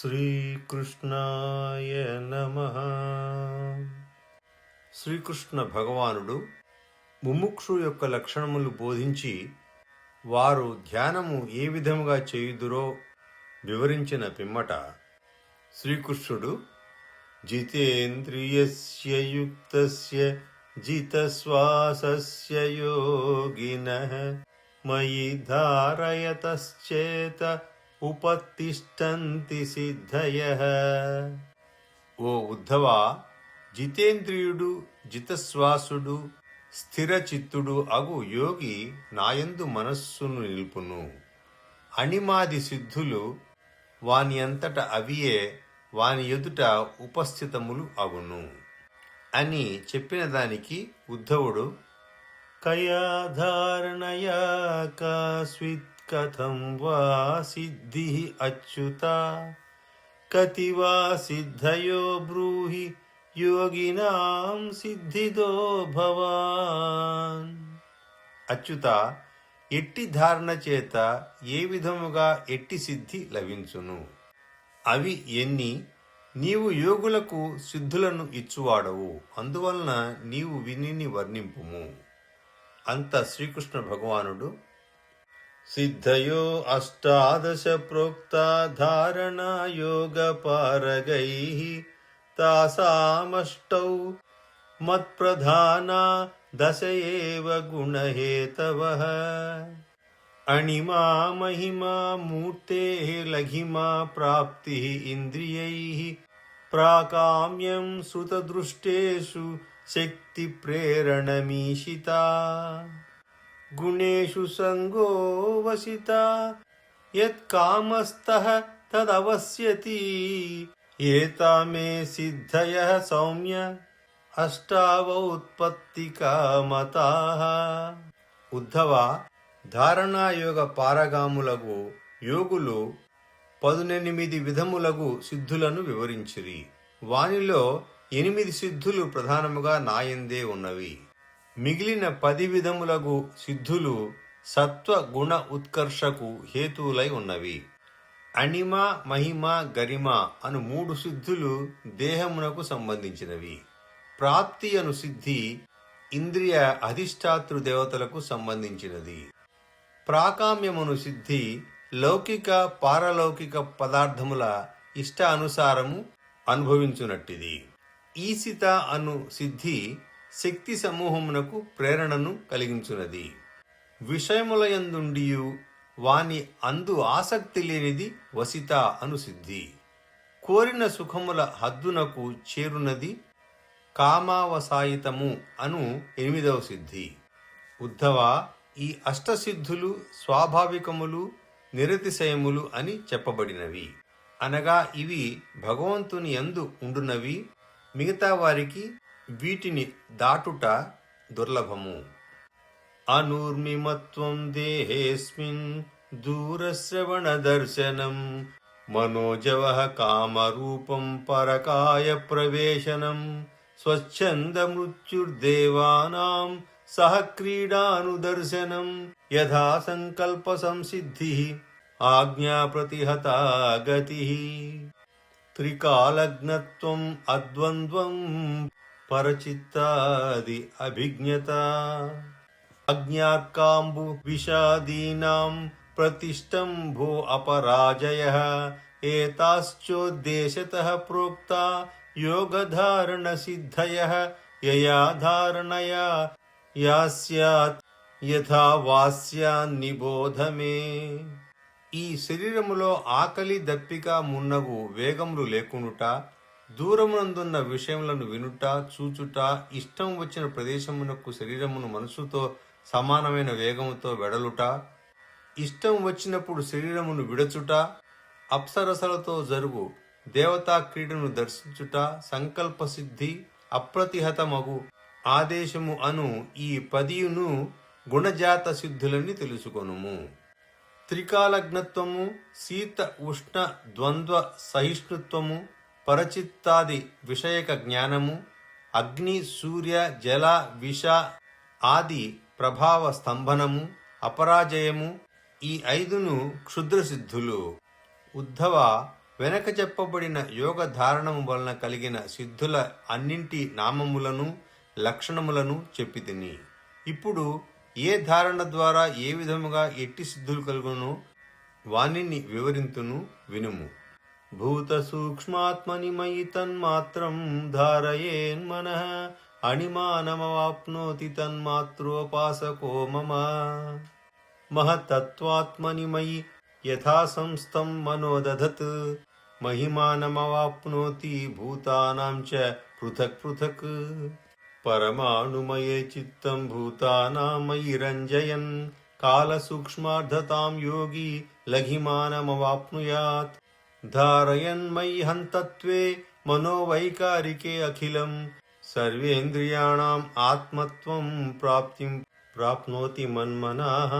శ్రీకృష్ణాయ నమః. శ్రీకృష్ణ భగవానుడు ముముక్షు యొక్క లక్షణములు బోధించి వారు ధ్యానము ఏ విధముగా చేయుదురో వివరించిన పిమ్మట శ్రీకృష్ణుడు జితేంద్రియస్య యుక్తస్య జితశ్వాసస్య యోగినః మయి ధారయతశ్చేత ఉపతిష్టంతి సిద్ధయః. ఓ ఉద్ధవా, జితేంద్రియుడు జితశ్వాసుడు స్థిరచిత్తుడు అగు యోగి నాయందు మనస్సును నిలుపును. అణిమాది సిద్ధులు వాని అంతట అవియే వాని ఎదుట ఉపస్థితములు అగును అని చెప్పిన దానికి ఉద్ధవుడు కయాధారణయా కాస్విత్ కథం వా సిద్ధి అచ్యుత కతివా సిద్ధయో బ్రూహి యోగినాం సిద్ధిదో భవాన్. అచ్యుత, ఎట్టి ధారణ చేత ఏ విధముగా ఎట్టి సిద్ధి లభించును? అవి ఎన్ని? నీవు యోగులకు సిద్ధులను ఇచ్చువాడవు, అందువలన నీవు విని వర్ణింపుము. అంత శ్రీకృష్ణ భగవానుడు సిద్ధయో అష్టాదశ ప్రోక్తా ధారణా యోగ పారగైః తాసామష్టౌ మత్ప్రధానా దశ ఏవ గుణహేతవః. అణిమా మహిమా మూర్తేః లఘిమా ప్రాప్తిః ఇంద్రియైః ప్రాకామ్యం శ్రుతదృష్టేషు శక్తి ప్రేరణమీషితా గుణేషు సంగో వసితా యత్కామస్తః తదవస్యతి ఏతామే సిద్ధయః సౌమ్య అష్టావౌత్పత్తికామతాః. ఉద్ధవ, ధారణాయోగ పారగాములగు యోగులు 18 విధములగు సిద్ధులను వివరించిరి. వానిలో 8 సిద్ధులు ప్రధానముగా నాయందే ఉన్నవి. మిగిలిన 10 విధములగు సిద్ధులు సత్వ గుణ ఉత్కర్షకు హేతువులై ఉన్నవి. అణిమ మహిమ గరిమ అను 3 సిద్ధులు దేహమునకు సంబంధించినవి. ప్రాప్తి అను సిద్ధి ఇంద్రియ అధిష్టాతృ దేవతలకు సంబంధించినది. ప్రాకామ్యమును సిద్ధి లౌకిక పారలౌకిక పదార్థముల ఇష్ట అనుసారము అనుభవించునట్టిది. ఈసిత అను సిద్ధి శక్తి సమూహమునకు ప్రేరణను కలిగించున్నది. విషయములయందుండియు వాని అందు ఆసక్తి లేనిది వసిత అను సిద్ధి. కోరిన సుఖముల హద్దునకు చేరునది కామావసాయితము అను 8వ సిద్ధి. ఉద్ధవ, ఈ అష్టసిద్ధులు స్వాభావికములు నిరతిశయములు అని చెప్పబడినవి. అనగా ఇవి భగవంతుని యందు ఉండునవి, మిగతా వారికి వీటిని దాటుట దుర్లభము. అనూర్మిమత్వం దేహేస్మిన్ దూరశ్రవణ దర్శనం మనోజవః కామరూపం పరకాయ ప్రవేశనం స్వచ్ఛంద మృత్యుర్దేవానాం సహ క్రీడానుదర్శనం యథా సంకల్ప సంసిద్ధి ఆజ్ఞా ప్రతిహతా గతిః త్రికాలజ్ఞత్వం అద్వంద్వం పరచిత్తాది అభిజ్ఞత అజ్ఞార్కాంబు విషాదీనాం ప్రతిష్టంభో అపరాజయః ఏతాశ్చోద్దేశతః ప్రోక్తా యోగధారణ సిద్ధయః యయా ధారణయా యాస్యాత్ యథా వాస్యాన్ నిబోధమే. ఈ శరీరములో ఆకలి దప్పిక మున్నగు వేగములు లేకుండుట, దూరమునందున్న విషయములను వినుట చూచుట, ఇష్టం వచ్చిన ప్రదేశమునకు శరీరమును మనసుతో సమానమైన వేగముతో వెడలుట, ఇష్టం వచ్చినప్పుడు శరీరమును విడచుట, అప్సరసలతో జరుగు దేవతా క్రీడను దర్శించుట, సంకల్ప సిద్ధి, అప్రతిహతమగు ఆదేశము అను ఈ 10 గుణజాత సిద్ధులని తెలుసుకొనుము. త్రికాలజ్ఞత్వము, శీత ఉష్ణ ద్వంద్వ సహిష్ణుత్వము, పరచిత్తాది విషయక జ్ఞానము, అగ్ని సూర్య జల విష ఆది ప్రభావ స్తంభనము, అపరాజయము, ఈ 5 క్షుద్రసిద్ధులు. ఉద్ధవ, వెనక చెప్పబడిన యోగ ధారణము వలన కలిగిన సిద్ధుల అన్నింటి నామములను లక్షణములను చెప్పితిని. ఇప్పుడు ఏ ధారణ ద్వారా ఏ విధముగా ఎట్టి సిద్ధులు కలుగునో వానిని వివరింతును వినుము. భూత సూక్ష్మాత్మని మయి తన్మాత్రం ధారయేన్మనః అణిమానమవాప్నోతి తన్మాత్రోపాసకో మమ. మహతత్వాత్మని మయి యథా సంస్థం మనో దధత్ మహిమానమవాప్నోతి భూతానాం చ పృథక్ పృథక్. పరమాణుమయే చిత్తం భూతానామయి రంజయన్ కాల సూక్ష్మార్ధతాం యోగి లఘిమానమవాప్నుయాత్. ధారయన్మయి హంతత్వే మనోవైకారికే అఖిలం సర్వేంద్రియాణం ఆత్మత్వం ప్రాప్తిం ప్రాప్నోతి మన్మనః.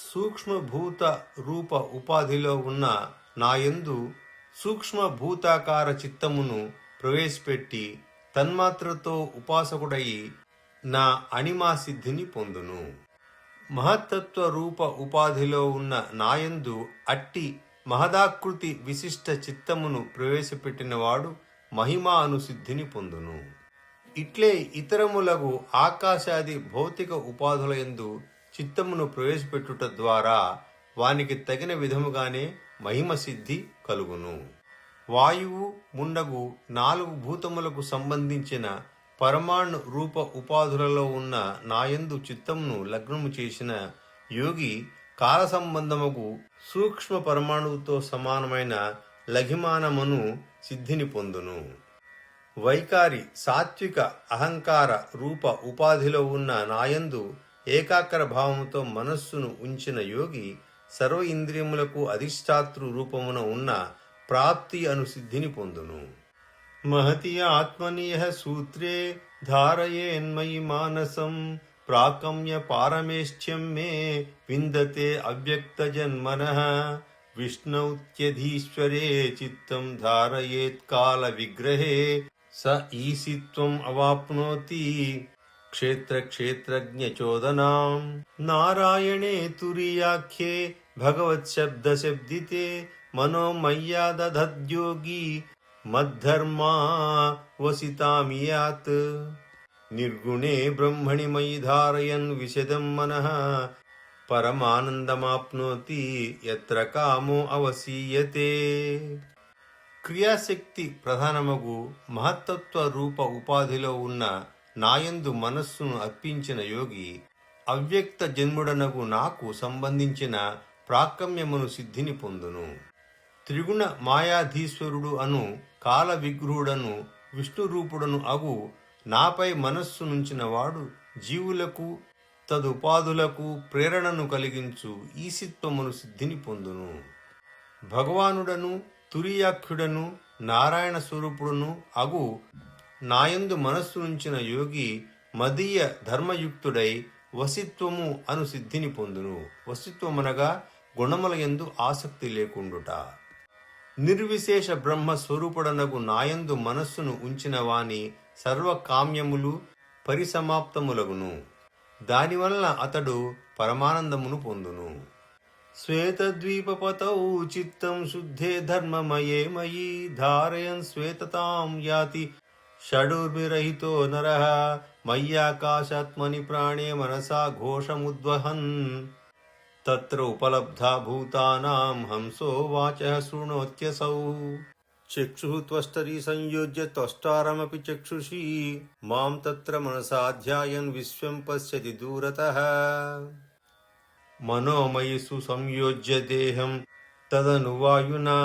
సూక్ష్మభూత రూప ఉపాధిలో ఉన్న నాయందు సూక్ష్మభూతాకార చిత్తమును ప్రవేశపెట్టి తన్మాత్రతో ఉపాసకుడయి నా అణిమా సిద్ధిని పొందును. మహత్తత్వ రూప ఉపాధిలో ఉన్న నాయందు అట్టి మహదాకృతి విశిష్ట చిత్తమును ప్రవేశపెట్టినవాడు మహిమా అనుసిద్ధిని పొందును. ఇట్లే ఇతరములకు ఆకాశాది భౌతిక ఉపాధులయందు చిత్తమును ప్రవేశపెట్టుట ద్వారా వానికి తగిన విధముగానే మహిమ సిద్ధి కలుగును. వాయువు ముండగు 4 భూతములకు సంబంధించిన పరమాణు రూప ఉపాధులలో ఉన్న నాయందు చిత్తమును లగ్నము చేసిన యోగి కాల సంబంధముకు సూక్ష్మ పరమాణువుతో సమానమైన లఘిమానమును సిద్ధిని పొందును. వైకారి సాత్విక అహంకార రూప ఉపాధిలో ఉన్న నాయందు ఏకాగ్ర భావముతో మనస్సును ఉంచిన యోగి సర్వ ఇంద్రియములకు అధిష్టాతృ రూపమున ఉన్న ప్రాప్తి అను సిద్ధిని పొందును. మహతి ఆత్మనీయ సూత్రే ధారయేన్మయి మానసం ప్రాకమ్య పారమేష్ఠ్యం మే విందతే అవ్యక్త జన్మనః. విష్ణౌత్యధీశ్వరే చిత్తం ధారయేత్ కాల విగ్రహే స ఈసిత్వం అవాప్నోతి క్షేత్ర క్షేత్రజ్ఞ చోదనాం. నారాయణే తురీయాఖ్యే భగవత్ శబ్ద శబ్దితే మనోమయ్యా దధద్యోగి మద్ధర్మా వసితామియాత్. నిర్గుణే బ్రహ్మణి మయి ధారయన్ విశదం మనః పరమానందమాప్నోతి యత్ర కామో అవసీయతే. క్రియాశక్తి ప్రధానమగు మహత్తత్వ రూప ఉపాధిలో ఉన్న నాయందు మనస్సును అర్పించిన యోగి అవ్యక్త జన్ముడనగు నాకు సంబంధించిన ప్రాకమ్యమును సిద్ధిని పొందును. త్రిగుణ మాయాధీశ్వరుడు అను కాల విగ్రహుడను విష్ణురూపుడను అగు నాపై మనస్సు నుంచిన వాడు జీవులకు తదుపాధులకు ప్రేరణను కలిగించు ఈసిత్వమును సిద్ధిని పొందును. భగవానుడను తురీయాఖ్యుడను నారాయణ స్వరూపుడును అగు నాయందు మనస్సు నుంచిన యోగి మదీయ ధర్మయుక్తుడై వసిత్వము అను సిద్ధిని పొందును. వసిత్వమనగా గుణములయందు ఆసక్తి లేకుండుట. నిర్విశేష బ్రహ్మ స్వరూపుడనగు నాయందు మనస్సును ఉంచిన వాని సర్వకామ్యములు పరిసమాప్తములగును. దానివలన అతడు పరమానందమును పొందును. శ్వేతద్వీపపతౌ చిత్తం శుద్ధే ధర్మమయే మయి ధారయన్ శ్వేతతాం యాతి షడుర్విరహితో నరః. మయ్యాకాశాత్మని ప్రాణే మనసా ఘోషముద్వహన్ తత్ర ఉపలబ్ధా భూతానాం హంసో వాచః శృణోత్యసౌ. చక్షుః త్వష్టరీ సంయోజ్య త్వష్టారమపి చక్షుషి మాం తత్ర మనసా ధ్యాయన్ విశ్వం పశ్యతి దూరతః. మనోమయిషు సంయోజ్య దేహం తదను వాయునా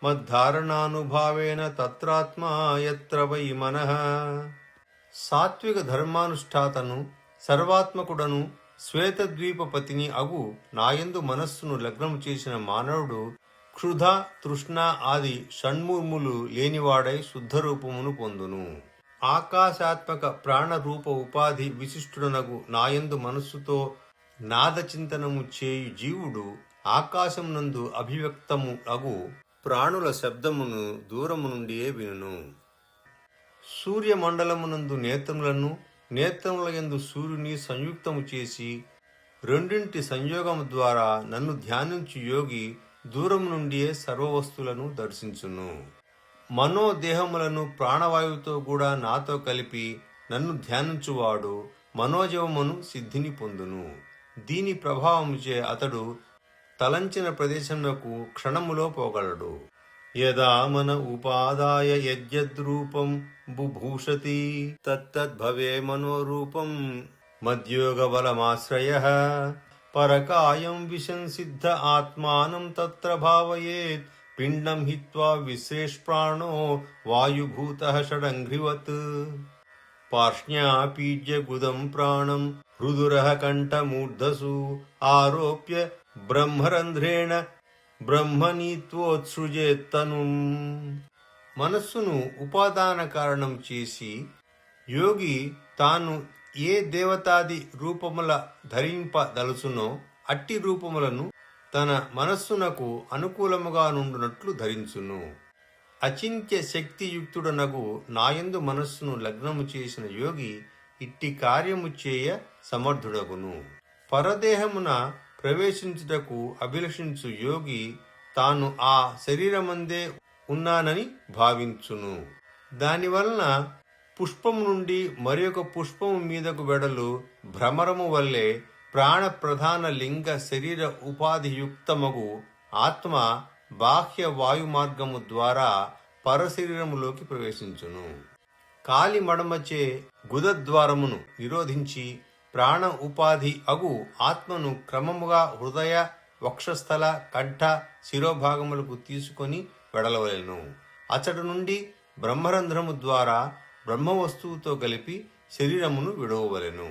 మద్ధారణానుభావేన తత్రాత్మా యత్ర వై మనః. సాత్విక ధర్మానుష్ఠాతను సర్వాత్మకుడను శ్వేతద్వీపపతిని అగు నాయందు మనస్సును లగ్నము చేసిన మానవుడు క్షుధ తృష్ణ ఆది షణ్ముములు లేనివాడై శుద్ధరూపమును పొందును. ఆకాశాత్మక ప్రాణరూప ఉపాధి విశిష్టుడనగు నాయందు మనస్సుతో నాదచింతనము చేయు జీవుడు ఆకాశమునందు అభివ్యక్తము అగు ప్రాణుల శబ్దమును దూరము నుండియే వినును. సూర్యమండలమునందు నేత్రములను నేత్రముల యందు సూర్యుని సంయుక్తము చేసి రెండింటి సంయోగము ద్వారా నన్ను ధ్యానించు యోగి దూరం నుండియే సర్వవస్తువులను దర్శించును. మనోదేహములను ప్రాణవాయువుతో కూడా నాతో కలిపి నన్ను ధ్యానించువాడు మనోజవమును సిద్ధిని పొందును. దీని ప్రభావముచే అతడు తలంచిన ప్రదేశమునకు క్షణములో పోగలడు. యదా మన ఉపాదాయ యద్యద్రూపం బుభూషతి తత్తద్భవే మనోరూపం మద్యోగబలమాశ్రయః పరకాయం విశంసిద్ధ ఆత్మానం తత్ర భావయేత్ పిండం హిత్వా విశ్రేష్ప్రాణో వాయుభూతః షడంఘ్రివత్ పార్ష్ణ్యాపీడ్య గుదం ప్రాణం హృదురః కంఠమూర్ధసు ఆరోప్య బ్రహ్మరంధ్రేణ బ్రహ్మనీత్వోత్సృజేత్తను. మనస్సును ఉపాదాన కారణం చేసి యోగి తాను ఏ దేవతాది రూపముల ధరింపదలుచునో అట్టి రూపములను తన మనస్సునకు అనుకూలముగా నుండునట్లు ధరించును. అచింత్య శక్తియుక్తుడనగు నాయందు మనస్సును లగ్నము చేసిన యోగి ఇట్టి కార్యము చేయ సమర్థుడగును. పరదేహమున ప్రవేశించుటకు అభిలషించు యోగి తాను ఆ శరీరమందే ఉన్నానని భావించును. దానివలన పుష్పము నుండి మరియొక పుష్పము మీదకు వెడలు భ్రమరము వల్లే ప్రాణ ప్రధాన లింగ శరీర ఉపాధియుక్తమగు ఆత్మ బాహ్య వాయు మార్గము ద్వారా పరశరీరములోకి ప్రవేశించును. కాలి మడమచే గుదద్వారమును నిరోధించి ప్రాణ ఉపాధి అగు ఆత్మను క్రమముగా హృదయ వక్షస్థల కంఠ శిరోభాగములకు తీసుకొని వెడలవలెను. అచట నుండి బ్రహ్మరంధ్రము ద్వారా బ్రహ్మవస్తువుతో కలిపి శరీరమును విడవవలెను.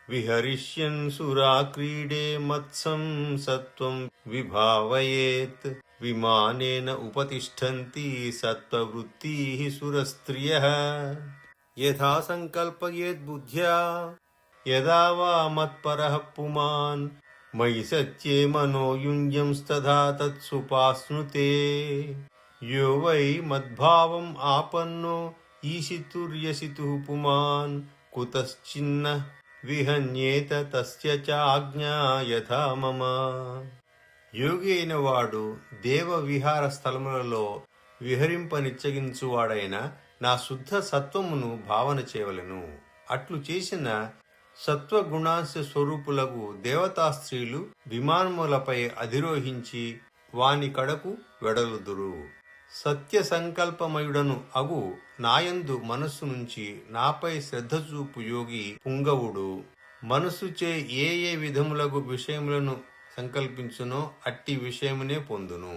విహరిష్యన్ సురా క్రీడే మత్సం సత్వం విభావయేత్ విమానేన ఉపతిష్ఠంతి సత్వవృత్తీః సురస్త్రియః యథా సంకల్పయేత్ బుద్ధ్యా యదా వా మత్పరః పుమాన్ మయి సత్యే మనోయుంజంస్తథా తత్సుపాస్నుతే యో వై మద్భావం ఆపన్నో ఈశితుర్యసితుః పుమాన్ కుతశ్చిన్న విహన్యేత తస్య చ ఆజ్ఞా యథా మమ. యోగి అయిన వాడు దేవ విహార స్థలములలో విహరింపనిచ్చగించువాడైన నా శుద్ధ సత్వమును భావన చేయవలెను. అట్లు చేసిన సత్వగుణాంశ స్వరూపులకు దేవతా స్త్రీలు విమానములపై అధిరోహించి వాని కడకు వెడలుదురు. సత్య సంకల్పమయుడను అగు నాయందు మనస్సు నుంచి నాపై శ్రద్ధ చూపు యోగి పుంగవుడు మనస్సుచే ఏ ఏ విధములగు విషయములను సంకల్పించునో అట్టి విషయమునే పొందును.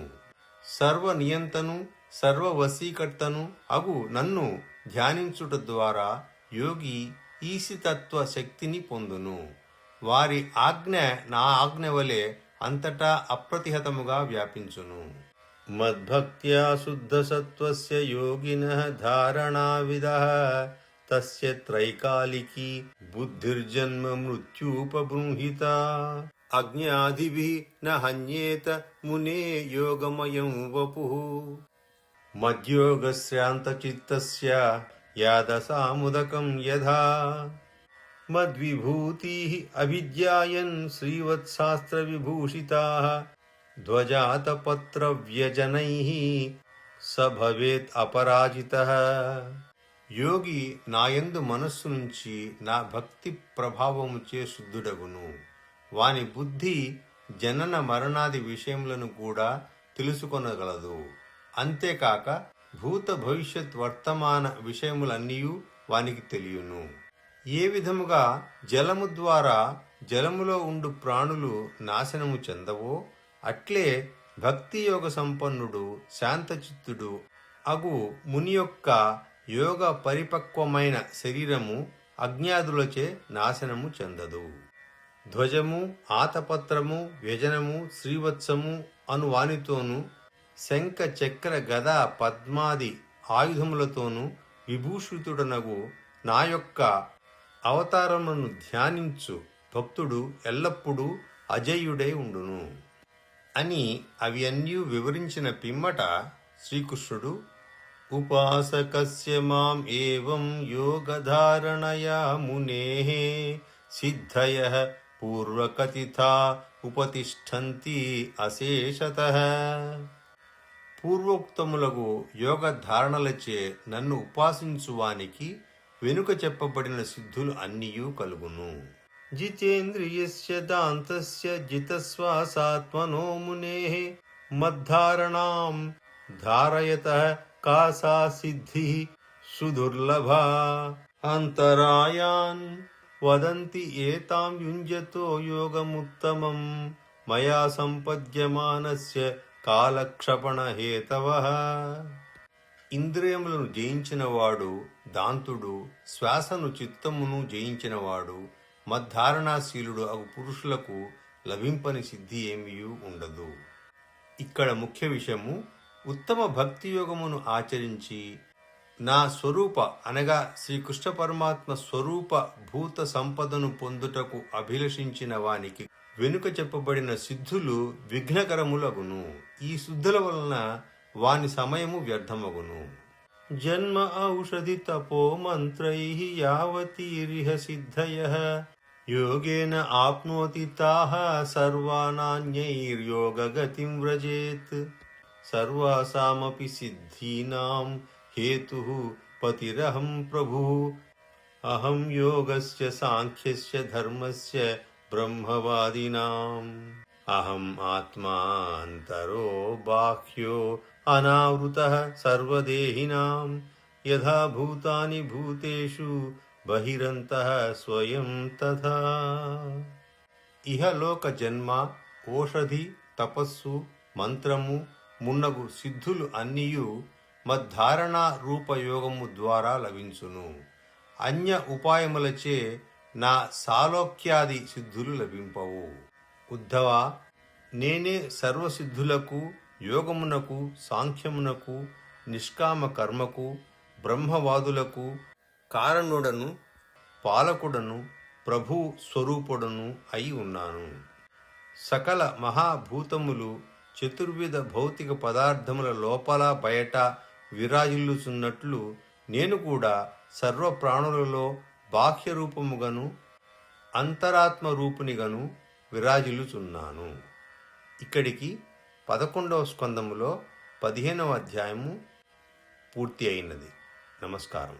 సర్వ నియంతను సర్వ వశీకర్తను అగు నన్ను ధ్యానించుట ద్వారా యోగి ఈశితత్వ శక్తిని పొందును. వారి ఆజ్ఞ నా ఆజ్ఞ వలె అంతటా అప్రతిహతముగా వ్యాపించును. మద్భక్త్యా శుద్ధ సత్వస్య యోగినః ధారణావిదః తస్య త్రైకాలికీ బుద్ధిర్జన్మ మృత్యూపబృంహిత అజ్ఞాదిభిః న హన్యేత మునే యోగమయం వపుః మద్యోగశ్రాంతచిత్తస్య యాదసాముదకం యథా మద్విభూతిః అభిజ్ఞాయన్ శ్రీవత్శాస్త్ర విభూషితాః ధ్వజాతపత్రవ్యజనైః స భవేత్ అపరాజితః. యోగి నాయందు మనస్సు నుంచి నా భక్తి ప్రభావముచే శుద్ధుడగును. వాని బుద్ధి జనన మరణాది విషయములను కూడా తెలుసుకొనగలదు. అంతేకాక భూత భవిష్యత్ వర్తమాన విషయములన్నీయూ వానికి తెలియను. ఏ విధముగా జలము ద్వారా జలములో ఉండు ప్రాణులు నాశనము చెందవో అట్లే భక్తి యోగ సంపన్నుడు శాంతచిత్తుడు అగు ముని యొక్క యోగ పరిపక్వమైన శరీరము అజ్ఞాదులచే నాశనము చెందదు. ధ్వజము ఆతపత్రము వ్యజనము శ్రీవత్సము అను వానితోనూ శంఖ చక్ర గద పద్మాది ఆయుధములతోనూ విభూషితుడనగు నా యొక్క అవతారములను ధ్యానించు భక్తుడు ఎల్లప్పుడూ అజేయుడై ఉండును అని అవి అన్నీ వివరించిన పిమ్మట శ్రీకృష్ణుడు ఉపాసకస్య మాం ఏవం యోగధారణయా మునేః సిద్ధయః పూర్వకథితా ఉపతిష్ఠంతి అశేషతః. పూర్వోక్తములకు యోగ ధారణలచే నన్ను ఉపాసించువానికి వెనుక చెప్పబడిన సిద్ధులు అన్నియూ కలుగును. జితేంద్రియస్య దాంతస్య జితశ్వాసాత్మనో మునేః మద్ధారణాం ధారయతః కా సా సిద్ధిః సుదుర్లభా. అంతరాయాన్ వదంతి ఏతాం యుంజతో యోగముత్తమం మయా సంపద్యమానస్య కాలక్షపణ హేతవః. ఇంద్రియములను జయించినవాడు దాంతుడు, శ్వాసను చిత్తమును జయించినవాడు మద్ధారణాశీలుడు అగు పురుషులకు లభింపని సిద్ధి ఏమీయూ ఉండదు. ఇక్కడ ముఖ్య విషయము, ఉత్తమ భక్తి యోగమును ఆచరించి నా స్వరూప అనగా శ్రీకృష్ణ పరమాత్మ స్వరూప భూత సంపదను పొందుటకు అభిలషించిన వానికి వెనుక చెప్పబడిన సిద్ధులు విఘ్నకరములగును. ఈ సిద్ధుల వలన వాని సమయము వ్యర్థమగును. జన్మ ఔషధి తపో మంత్రైః యావతీరిహ సిద్ధయః యోగేన ఆప్నోతి తాః సర్వానాన్యైర్యోగగతిం వ్రజేత్. సర్వాసామపి సిద్ధీనాం హేతుః పతిరహం ప్రభుః. అహం యోగస్య సాంఖ్యస్య ధర్మస్య బ్రహ్మవాదినాం. అహం ఆత్మాంతరో బాహ్యో అనావృతః సర్వదేహినాం. యథా భూతాని భూతేషు బహిరంతః స్వయం తథా. ఇహలోక జన్మ, ఓషధి, తపస్సు, మంత్రము మున్నగు సిద్ధులు అన్నియు మద్ధారణా రూపయోగము ద్వారా లభించును. అన్య ఉపాయములచే నా సాలోక్యాది సిద్ధులు లభింపవు. ఉద్ధవ, నేనే సర్వసిద్ధులకు, యోగమునకు, సాంఖ్యమునకు, నిష్కామ కర్మకు, బ్రహ్మవాదులకు కారణుడను, పాలకుడను, ప్రభు స్వరూపుడను అయి ఉన్నాను. సకల మహాభూతములు చతుర్విధ భౌతిక పదార్థముల లోపల బయట విరాజిల్లుచున్నట్లు నేను కూడా సర్వ ప్రాణులలో బాహ్య రూపముగను అంతరాత్మ రూపునిగను విరాజిల్లుచున్నాను. ఇక్కడికి 11వ స్కందములో 15వ అధ్యాయము పూర్తి అయినది. నమస్కారం.